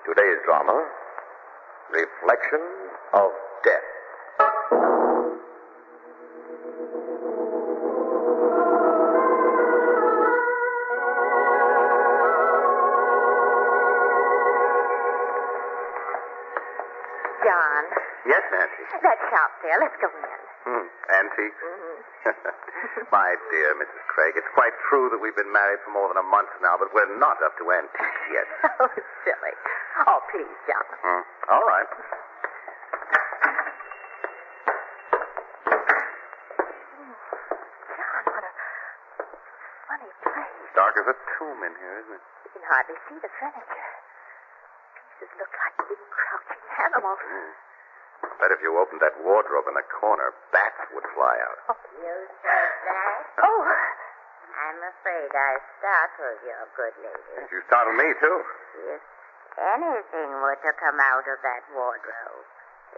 Today's drama, Reflection of Death. John. Yes, Nancy. That shop there. Let's go in. Antique? My dear Mrs. Craig, it's quite true that we've been married for more than a month now, but we're not up to antiques yet. Oh, silly. Oh, please, John. All right. John, what a funny place. Dark as a tomb in here, isn't it? You can hardly see the furniture. Pieces look like big crouching animals. Bet if you opened that wardrobe in the corner, bats would fly out. You said that? Oh, I'm afraid I startled your good lady. You startled me, too. If anything were to come out of that wardrobe,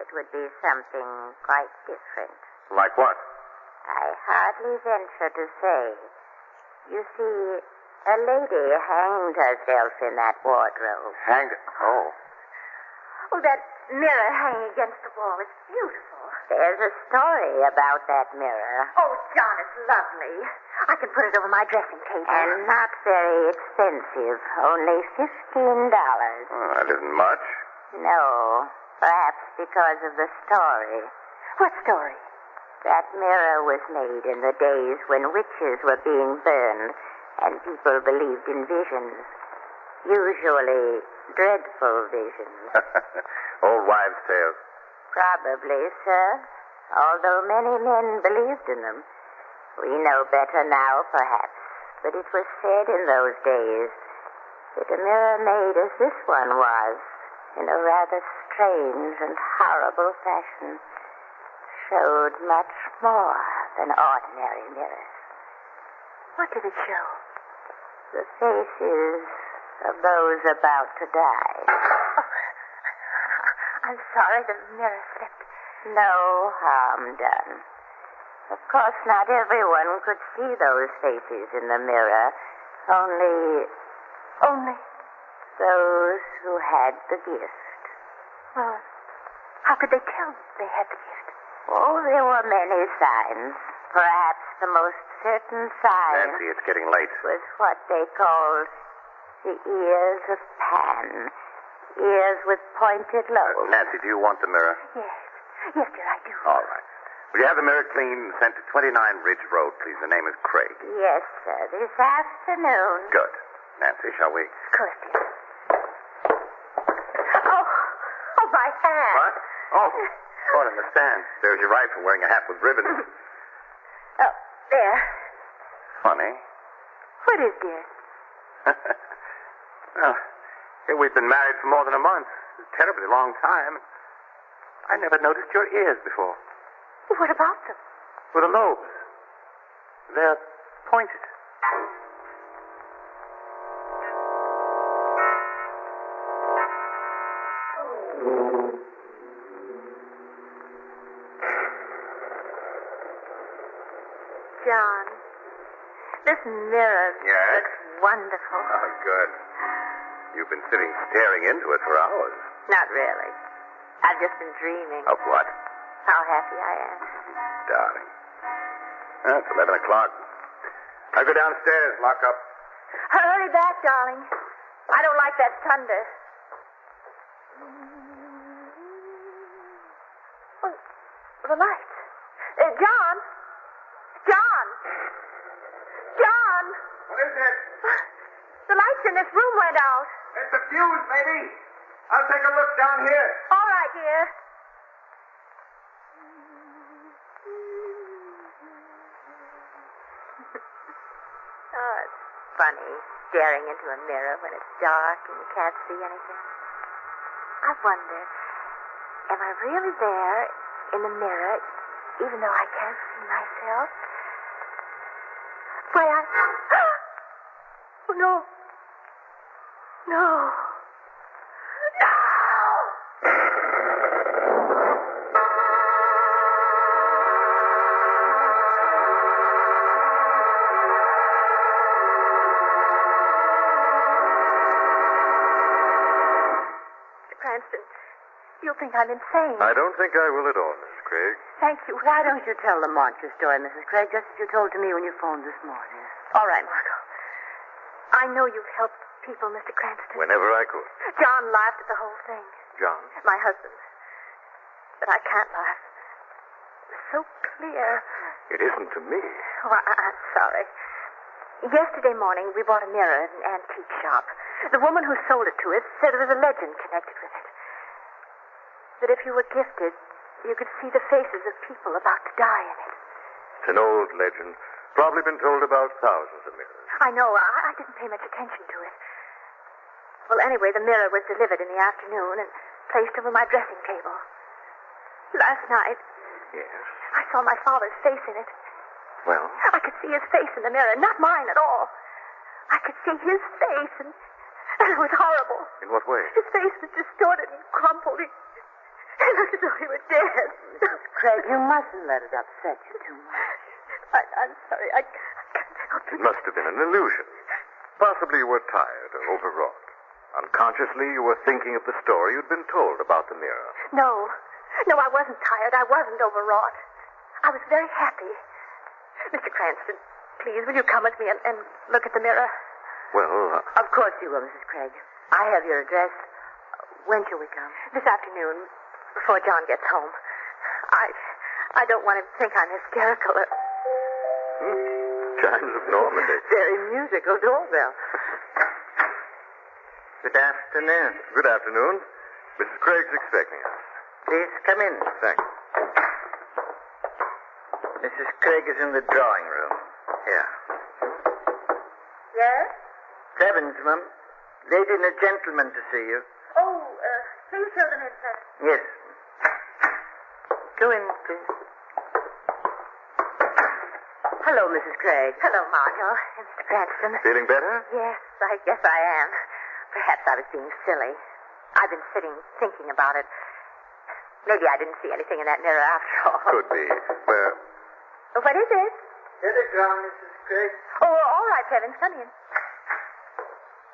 it would be something quite different. Like what? I hardly venture to say. You see, a lady hanged herself in that wardrobe. Hanged? Oh. oh, that mirror hanging against the wall is beautiful. There's a story about that mirror. Oh, John, it's lovely. I can put it over my dressing table. And not very expensive. Only $15. Oh, that isn't much. No, perhaps because of the story. What story? That mirror was made in the days when witches were being burned and people believed in visions. Usually dreadful visions. Old wives' tales. Probably, sir. Although many men believed in them. We know better now, perhaps. But it was said in those days that a mirror made as this one was, in a rather strange and horrible fashion, showed much more than ordinary mirrors. What did it show? The faces of those about to die. Oh, I'm sorry the mirror slipped. No harm done. Of course, not everyone could see those faces in the mirror. Only those who had the gift. Well, how could they tell they had the gift? Oh, there were many signs. Perhaps the most certain sign Nancy, it's getting late. was what they called the ears of Pan. Ears with pointed lobes. Nancy, do you want the mirror? Yes. Yes, dear, I do. All right. Will you have the mirror cleaned and sent to 29 Ridge Road, please? The name is Craig. Yes, sir. This afternoon. Good. Nancy, shall we? Of course, dear. Oh, my hand. What? Oh, caught in the stand. There's your rifle wearing a hat with ribbons. Oh, there. Funny. What is, dear? Well, here we've been married for more than a month. A terribly long time. I never noticed your ears before. What about them? With the lobes. They're pointed. John, this mirror Yes? looks wonderful. Oh, good. You've been sitting staring into it for hours. Not really. I've just been dreaming Of what? how happy I am. Darling. It's 11 o'clock. I'll go downstairs, lock up. Hurry back, darling. I don't like that thunder. Oh, the lights. John! John! John! What is it? The lights in this room went out. It's the fuse, maybe. I'll take a look down here. All right, dear. Oh, it's funny staring into a mirror when it's dark and you can't see anything. I wonder, am I really there in the mirror even though I can't see myself? Why, Oh, no. No. No! Cranston, you'll think I'm insane. I don't think I will at all, Mrs. Craig. Thank you. Why don't you tell Lamont your story, Mrs. Craig, just as you told to me when you phoned this morning? All right, Margo. I know you've helped people, Mr. Cranston. Whenever I could. John laughed at the whole thing. John? My husband. But I can't laugh. It was so clear. It isn't to me. Oh, I'm sorry. Yesterday morning, we bought a mirror at an antique shop. The woman who sold it to us said there was a legend connected with it. That if you were gifted, you could see the faces of people about to die in it. It's an old legend. Probably been told about thousands of mirrors. I know. I didn't pay much attention to it. Well, anyway, the mirror was delivered in the afternoon and placed over my dressing table. Last night, Yes. I saw my father's face in it. Well? I could see his face in the mirror, not mine at all. I could see his face, and it was horrible. In what way? His face was distorted and crumpled. He looked as though he were dead. Craig, you mustn't let it upset you too much. I'm sorry. I can't help it. It must have been an illusion. Possibly you were tired or overwrought. Unconsciously, you were thinking of the story you'd been told about the mirror. No, I wasn't tired. I wasn't overwrought. I was very happy. Mr. Cranston, please, will you come with me and look at the mirror? Well, Of course you will, Mrs. Craig. I have your address. When shall we come? This afternoon, before John gets home. I don't want him to think I'm hysterical. chimes of Normandy. Very musical doorbell. Good afternoon. Good afternoon. Mrs. Craig's expecting us. Please come in. Thanks. Mrs. Craig is in the drawing room. Here. Yes? Evans, Mum. Lady and a gentleman to see you. Oh, please show them in, sir. Yes. Go in, please. Hello, Mrs. Craig. Hello, Margo. Mr. Cranston. Feeling better? Yes, I guess I am. Perhaps I was being silly. I've been sitting thinking about it. Maybe I didn't see anything in that mirror after all. Could be. Well, What is it? Telegram, Mrs. Craig. Oh, all right, Clevins, come in.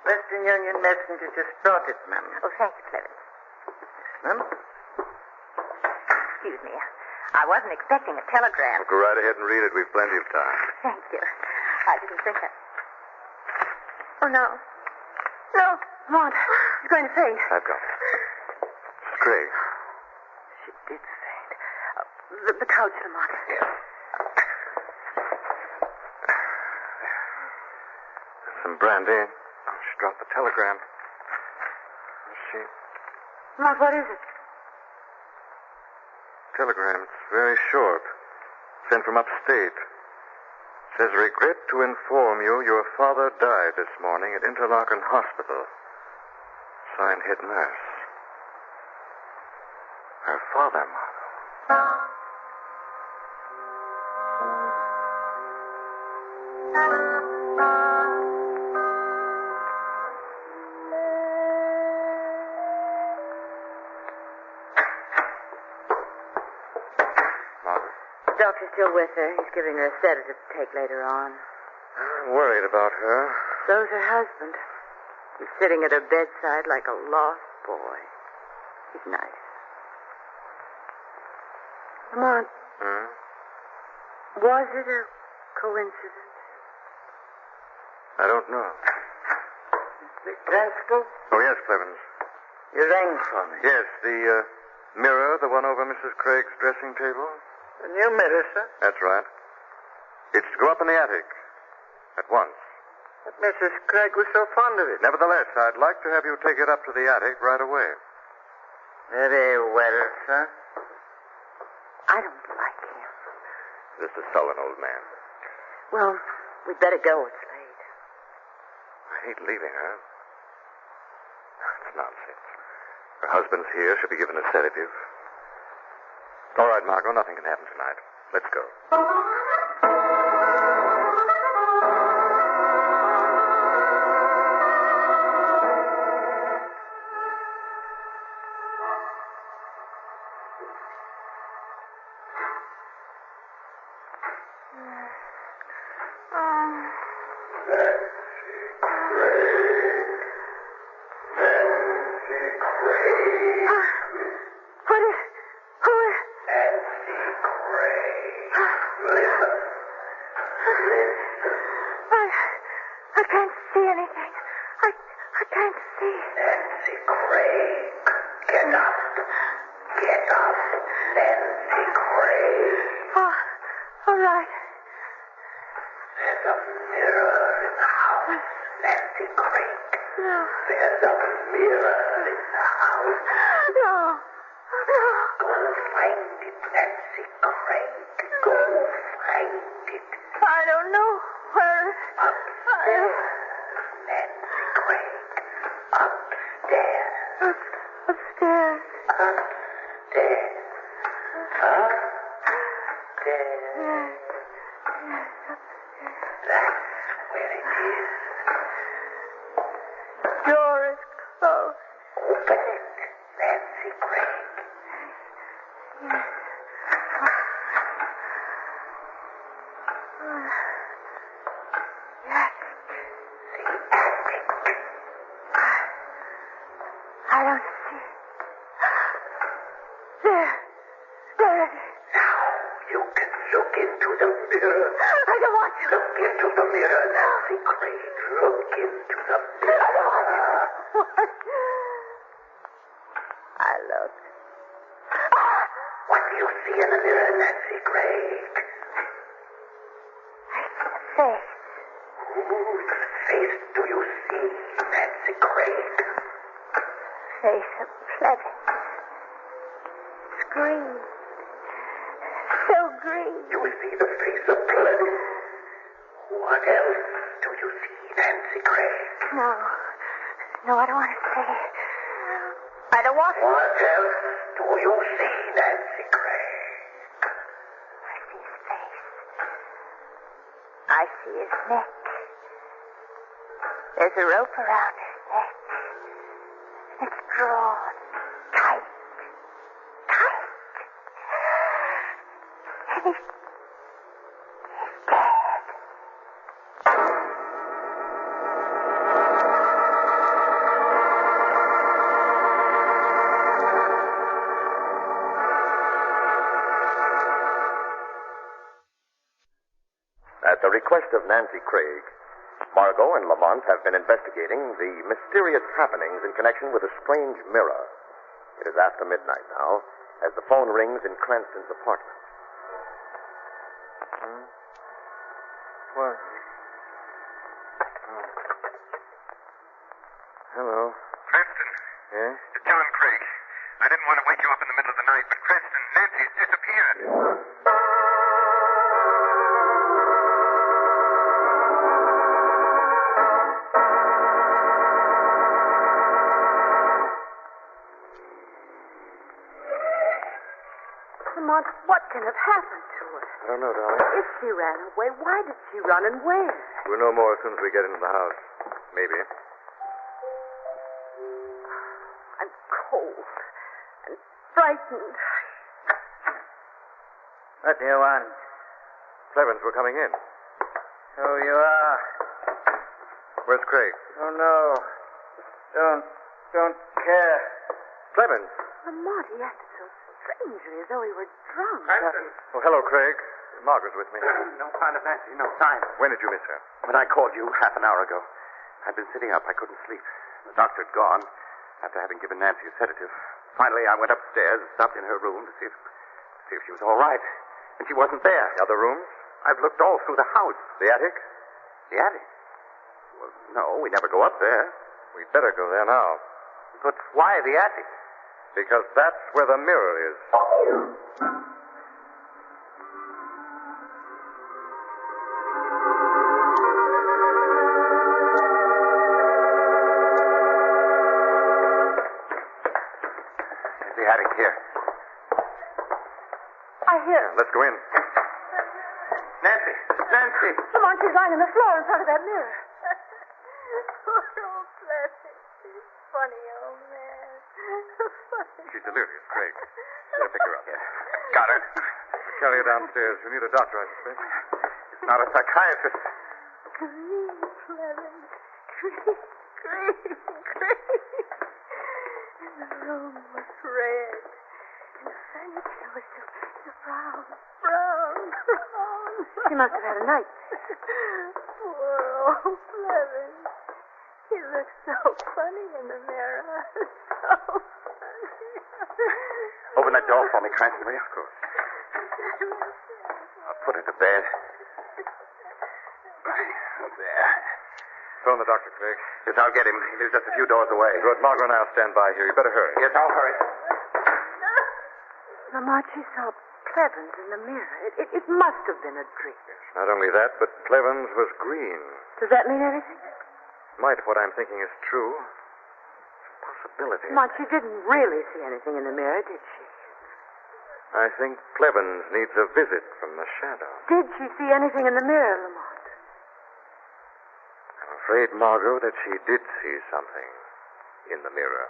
Western Union messenger just brought it, ma'am. Oh, thank you, Clevins. Ma'am? Excuse me. I wasn't expecting a telegram. go right ahead and read it. We've plenty of time. Thank you. I didn't think that. Oh, no. No, Maude. He's going to faint. I've got it. Mrs. Craig. She did faint. The couch, Lamont. Yes. Some brandy. She dropped the telegram. Let's see. Maude, what is it? Telegram. It's very short. Sent from upstate. Says, regret to inform you your father died this morning at Interlaken Hospital. Signed, head nurse. Her father, Margo. The doctor's still with her. He's giving her a sedative to take later on. I'm worried about her. So's her husband. He's sitting at her bedside like a lost boy. He's nice. Lamont, Hmm? was it a coincidence? I don't know. Mr. Cranston, Oh, yes, Clevins. you rang for me. Yes, the mirror, the one over Mrs. Craig's dressing table. A new mirror, sir? That's right. It's to go up in the attic. At once. But Mrs. Craig was so fond of it. Nevertheless, I'd like to have you take it up to the attic right away. Very well, sir. I don't like him. Just a sullen old man. Well, we'd better go. It's late. I hate leaving her. It's nonsense. Her husband's here. She'll be given a sedative. All right, Margo, nothing can happen tonight. Let's go. Craig. Get up. Get up, Nancy Craig. Oh, all right. There's a mirror in the house, Nancy Craig. No. There's a mirror in the house. No. No. Go find it, Nancy Craig. Go find it. I don't know where. Upstairs, Nancy Craig. Upstairs. Upstairs. Upstairs. Upstairs. Yes. That's where it is. Door is closed. Open it, Nancy Craig. Yes. Yes. The attic. I don't see. There. There it is. Now you can look into the mirror. I don't want to. Look into the mirror, Nancy Craig. Look into the mirror. What? I look. What do you see in the mirror, Nancy Craig? I see a face. Whose face do you see, Nancy Craig? Face of Clement. It's green. So green. You see the face of Clement. What else do you see, Nancy Craig? No. No, I don't want to say it. I don't want to. What else do you see, Nancy Craig? I see his face. I see his neck. There's a rope around his neck. It's drawn tight. Tight. And he's dead. At the request of Nancy Craig, Margo and Lamont have been investigating the mysterious happenings in connection with a strange mirror. It is after midnight now, as the phone rings in Cranston's apartment. What? Hello. Cranston. Yeah? It's John Craig. I didn't want to wake you up in the middle of the night, but Cranston, Nancy's disappeared. Lamont, what can have happened to her? I don't know, darling. If she ran away, why did she run and where? We'll know more as soon as we get into the house. Maybe. I'm cold and frightened. What do you want? Clemens, we're coming in. So you are. Where's Craig? Oh, no. Don't care. Clemens! Lamont, he acted so strangely, as though he were drunk. Cranston. Oh, hello, Craig. Margaret's with me. No sign of Nancy, no sign. When did you miss her? When I called you half an hour ago, I'd been sitting up. I couldn't sleep. The doctor had gone after having given Nancy a sedative. Finally, I went upstairs and stopped in her room to see if she was all right. And she wasn't there. The other rooms? I've looked all through the house. The attic? The attic? Well, no, we never go up there. We'd better go there now. But why the attic? Because that's where the mirror is. There's the attic here. I hear him. Let's go in. Nancy! Nancy! Lamont, she's lying on the floor in front of that mirror. Poor old Clement. He's funny, old man. Funny. She's delirious, Craig. Better pick her up. Got her. We'll carry her downstairs. We need a doctor, I suspect. It's not a psychiatrist. Green, Clement. Green. And the room was red. And the furniture was so brown. She must have had a night. Poor old Clement. You look so funny in the mirror. So funny. Open that door for me, Cranston, will you? Of course. I'll put her to bed. Right, there. Phone the doctor, Craig. Yes, I'll get him. He lives just a few doors away. Good. Margo and I'll stand by here. You better hurry. Yes, I'll hurry. Lamont, she saw Clevens in the mirror. It must have been a dream. Not only that, but Clevens was green. Does that mean anything? Might what I'm thinking is true. It's a possibility. Lamont, she didn't really see anything in the mirror, did she? I think Clevens needs a visit from the shadow. Did she see anything in the mirror, Lamont? I'm afraid, Margo, that she did see something in the mirror.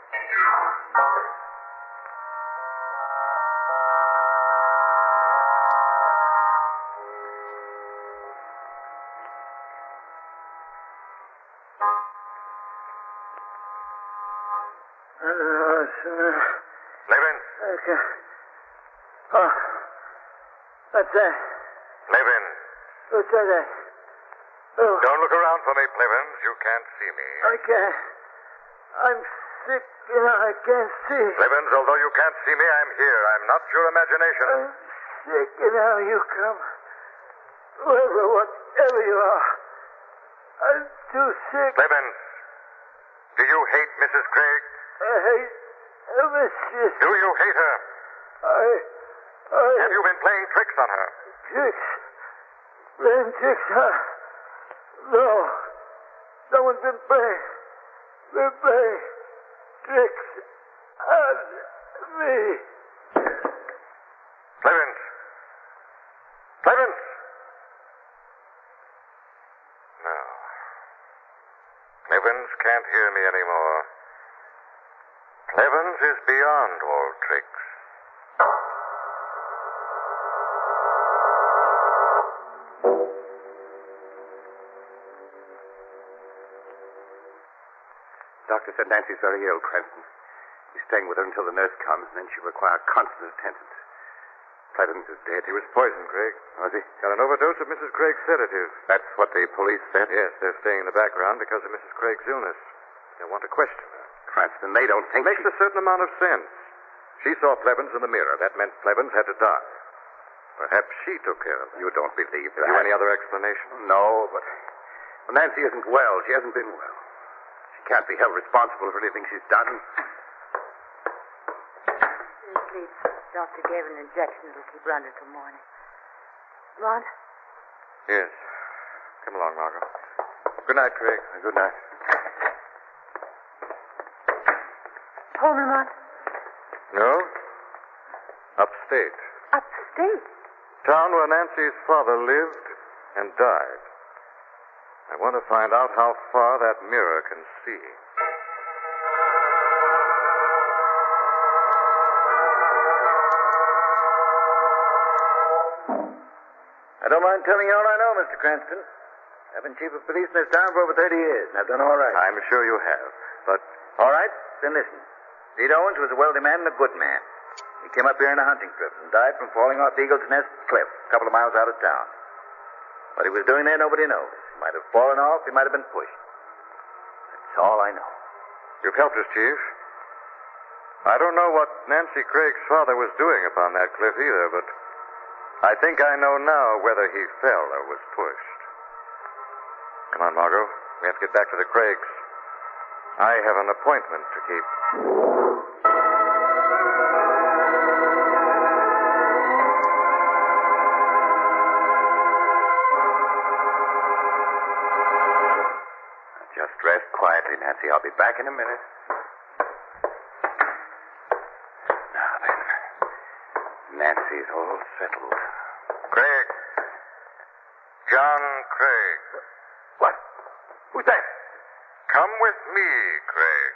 Levin. Okay. Oh, what's that? Levin. What's that? Oh, Don't look around for me, Clevens. You can't see me. I can't. I'm sick, I can't see. Clevens, although you can't see me, I'm here. I'm not your imagination. I'm sick, you come. Whatever you are. I'm too sick. Clevens, do you hate Mrs. Craig? I hate Mrs. Do you hate her? I... Have you been playing tricks on her? Tricks? Playing tricks, huh? No. Someone's been playing tricks on me. Clevens. Clevens. No. Clevens can't hear me anymore. Clevens is beyond all tricks. Doctor said Nancy's very ill, Cranston. He's staying with her until the nurse comes, and then she'll require constant attendance. Clevens is dead. He was poisoned, Craig. Was he? Got an overdose of Mrs. Craig's sedative. That's what the police said? Yes, they're staying in the background because of Mrs. Craig's illness. They want to question her. Cranston, they don't think... Makes a certain amount of sense. She saw Clevens in the mirror. That meant Clevens had to die. Perhaps she took care of it. You don't believe that. Have you any other explanation? No, but... Well, Nancy isn't well. She hasn't been well. She can't be held responsible for anything she's done. Sleep. Doctor gave an injection that'll keep her under till morning. Lamont? Yes. Come along, Margo. Good night, Craig. Good night. Home, Lamont? No? Upstate. Upstate? Town where Nancy's father lived and died. I want to find out how far that mirror can see. I don't mind telling you all I know, Mr. Cranston. I've been chief of police in this town for over 30 years, and I've done all right. I'm sure you have, but... All right? Then listen. Pete Owens was a wealthy man and a good man. He came up here in a hunting trip and died from falling off Eagle's Nest Cliff, a couple of miles out of town. What he was doing there, nobody knows. He might have fallen off, he might have been pushed. That's all I know. You've helped us, Chief. I don't know what Nancy Craig's father was doing upon that cliff either, but I think I know now whether he fell or was pushed. Come on, Margo. We have to get back to the Craigs. I have an appointment to keep. Just rest quietly, Nancy. I'll be back in a minute. Now then. Nancy's all settled. Craig. John Craig. What? Who's that? Come with me, Craig.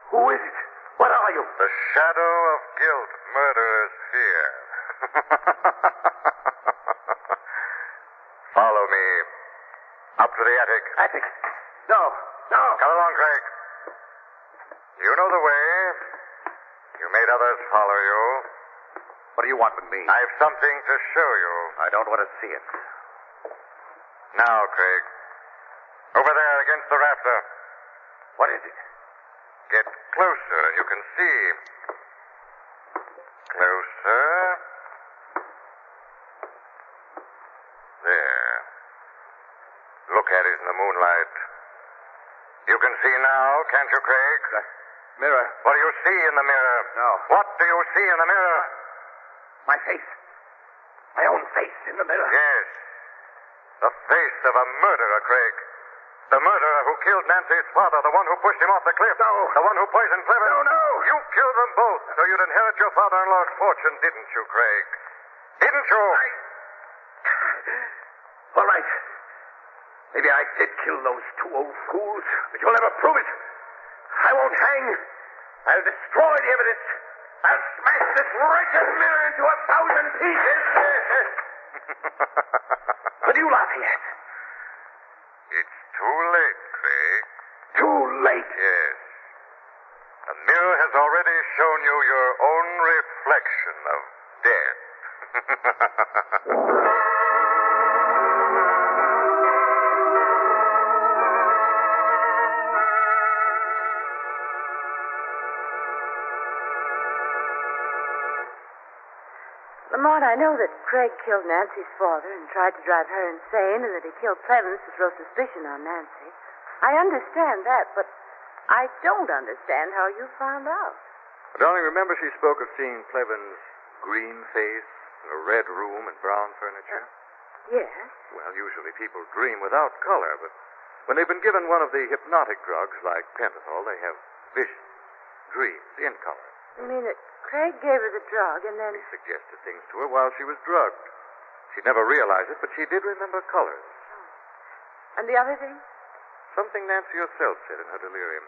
Who is it? What are you? The shadow of guilt, murderer's fear. Follow me. Up to the attic. Attic? No. Come along, Craig. You know the way. You made others follow you. What do you want with me? I've something to show you. I don't want to see it. Now, Craig. Over there against the rafter. What is it? Get closer and you can see. Closer. There. Look at it in the moonlight. You can see now, can't you, Craig? Mirror. What do you see in the mirror? No. What do you see in the mirror? My face. My own face in the mirror. Yes. The face of a murderer, Craig. The murderer who killed Nancy's father, the one who pushed him off the cliff. No. The one who poisoned Clevin. No. You killed them both so you'd inherit your father-in-law's fortune, didn't you, Craig? Didn't you? All right. Maybe I did kill those two old fools, but you'll never prove it. I won't hang. I'll destroy the evidence. I'll smash this wretched mirror into 1,000 pieces. What are you laughing at? It's too late, Craig. Too late. Yes. The mirror has already shown you your own reflection of death. Lamont, I know that Craig killed Nancy's father and tried to drive her insane, and that he killed Clemens to throw suspicion on Nancy. I understand that, but I don't understand how you found out. Darling, remember she spoke of seeing Cleven's green face, a red room, and brown furniture? Yes. Well, usually people dream without color, but when they've been given one of the hypnotic drugs like pentothal, they have visions, dreams in color. You mean that Craig gave her the drug and then... He suggested things to her while she was drugged. She'd never realize it, but she did remember colors. Oh. And the other thing? Something Nancy herself said in her delirium.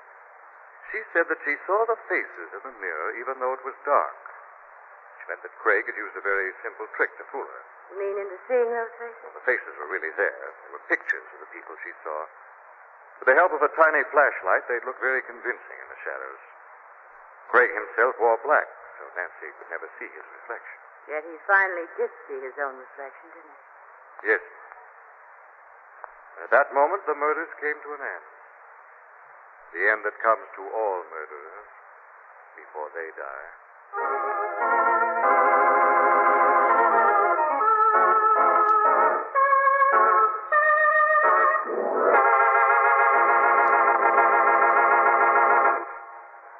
She said that she saw the faces in the mirror even though it was dark. Which meant that Craig had used a very simple trick to fool her. You mean into seeing those faces? Well, the faces were really there. They were pictures of the people she saw. With the help of a tiny flashlight, they'd look very convincing in the shadows. Craig himself wore black, so Nancy could never see his reflection. Yet he finally did see his own reflection, didn't he? Yes. And at that moment, the murders came to an end. The end that comes to all murderers before they die.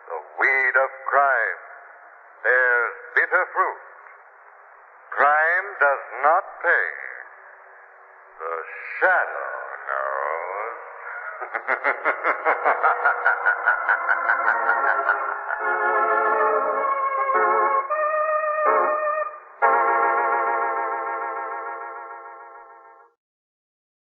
The weed of crime bears bitter fruit. Crime does not pay. The shadow knows.